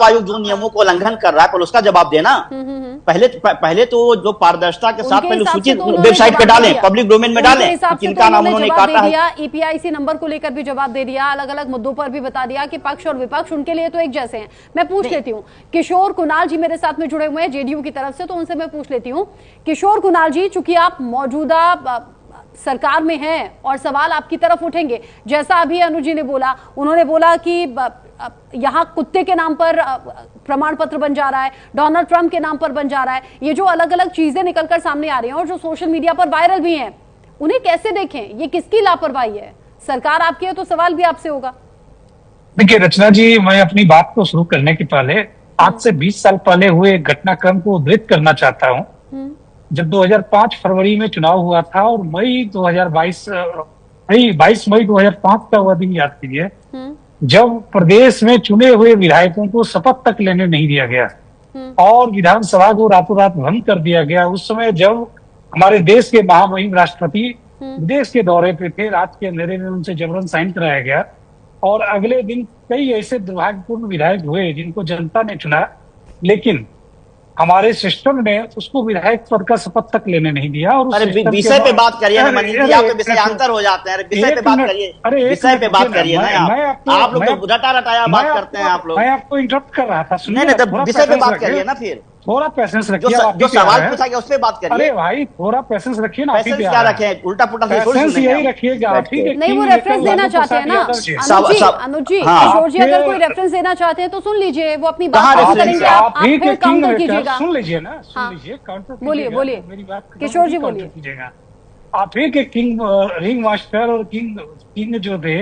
आयोग जो नियमों को उल्लंघन कर रहा है पर उसका जवाब देना। पहले तो जो पारदर्शिता के साथ पहले सूचित वेबसाइट पे डालें, पब्लिक डोमेन में डालें किनका नाम उन्होंने काटा है। ईपीआईसी नंबर को लेकर भी जवाब दे दिया, अलग अलग मुद्दों पर भी बता दिया कि पक्ष और विपक्ष उनके लिए तो एक जैसे हैं। मैं पूछ लेती हूँ, किशोर कुणाल जी मेरे साथ में जुड़े हुए हैं जेडीयू की तरफ से, तो उनसे मैं पूछ लेती हूँ। किशोर कुणाल जी, चूंकि आप मौजूदा सरकार में हैं और सवाल आपकी तरफ उठेंगे, जैसा अभी अनुज जी ने बोला, उन्होंने बोला कि यहाँ कुत्ते के नाम पर प्रमाण पत्र बन जा रहा है, डोनाल्ड ट्रंप के नाम पर बन जा रहा है। ये जो अलग अलग चीजें निकलकर सामने आ रही हैं और जो सोशल मीडिया पर वायरल भी हैं, उन्हें कैसे देखें? ये किसकी लापरवाही है? सरकार आपकी है तो सवाल भी आपसे होगा। देखिए रचना जी, मैं अपनी बात को शुरू करने के पहले आज से 20 साल पहले हुए घटनाक्रम को उद्धृत करना चाहता हूँ। जब 2005 फरवरी में चुनाव हुआ था और 22 मई 2005 का वह दिन याद कीजिए जब प्रदेश में चुने हुए विधायकों को शपथ तक लेने नहीं दिया गया और विधानसभा को रातों रात भंग कर दिया गया। उस समय जब हमारे देश के महामहिम राष्ट्रपति विदेश के दौरे पे थे, रात के अंधेरे में उनसे जबरन साइन कराया गया और अगले दिन कई ऐसे दुर्भाग्यपूर्ण विधायक हुए जिनको जनता ने चुना, लेकिन हमारे सिस्टम ने उसको विधायक पद का शपथ तक लेने नहीं दिया। और विषय पे बात करिए ना, विषयांतर हो जाते हैं। विषय पे बात करिए, विषय पे बात करिए ना। आप लोग तो रटा रटाया बात करते हैं आप लोग। मैं आपको इंटरप्ट कर रहा था, नहीं नहीं, विषय पे बात करिए ना। फिर थोड़ा पैसेंस रखिए, जो सवाल पूछा गया उस पे बात करिए। अरे भाई थोड़ा पैसेंस रखिए ना। पैसेंस क्या रखें? उल्टा पुल्टा यही रखिएगा। नहीं, वो रेफरेंस देना चाहते हैं ना अनुज जी। किशोर जी अगर कोई रेफरेंस देना चाहते हैं तो सुन लीजिए, वो अपनी बात करेंगे, आप फिर काउंटर कीजिएगा। सुन लीजिए ना, सुन लीजिए, काउंटर बोलिए बोलिए, मेरी बात किशोर जी बोलिए। कीजिएगा। आप ही के किंग रिंग मास्टर और किंग जो थे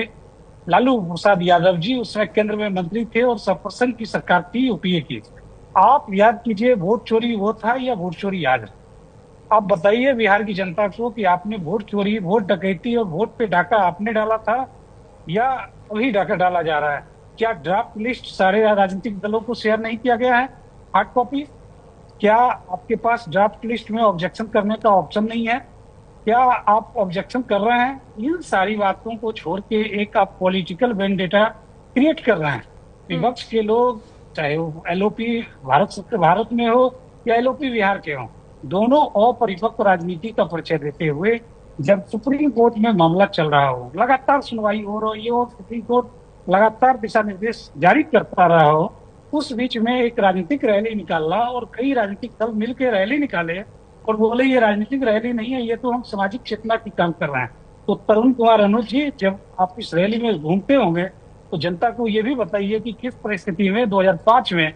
लालू प्रसाद यादव जी, उसमें केंद्र में मंत्री थे और 100% की सरकार थी यूपीए की। आप याद कीजिए, वोट चोरी वो था या वोट चोरी आज है? आप बताइए बिहार की जनता को कि आपने वोट चोरी, वोट डकैती और वोट पे डाका आपने डाला था या अभी डाका डाला जा रहा है? क्या ड्राफ्ट लिस्ट सारे राजनीतिक दलों को शेयर नहीं किया गया है, हार्ड कॉपी? क्या आपके पास ड्राफ्ट लिस्ट में ऑब्जेक्शन करने का ऑप्शन नहीं है? क्या आप ऑब्जेक्शन कर रहे हैं? इन सारी बातों को छोड़ के एक आप पॉलिटिकल वेंडेटा क्रिएट कर रहे हैं। विपक्ष के लोग, चाहे वो एलओपी भारत में हो या एलओपी बिहार के हो, दोनों अपरिपक्व राजनीति का परिचय देते हुए जब सुप्रीम कोर्ट में मामला चल रहा हो, लगातार सुनवाई हो रही हो, सुप्रीम कोर्ट लगातार दिशा निर्देश जारी करता रहा हो, उस बीच में एक राजनीतिक रैली निकालना और कई राजनीतिक दल मिलकर रैली निकाले और बोले ये राजनीतिक रैली नहीं है, ये तो हम सामाजिक चेतना की काम कर रहे हैं। तो तरुण कुमार अनुज जी, जब आप इस रैली में घूमते होंगे तो जनता को ये भी बताइए कि किस परिस्थिति में 2005 में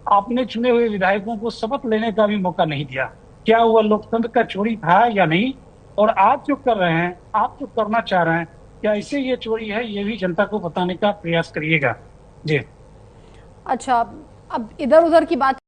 आपने चुने हुए विधायकों को शपथ लेने का भी मौका नहीं दिया। क्या वह लोकतंत्र का चोरी था या नहीं? और आप जो कर रहे हैं, आप जो करना चाह रहे हैं, क्या इसे ये चोरी है? ये भी जनता को बताने का प्रयास करिएगा। जी अच्छा, अब इधर उधर की बात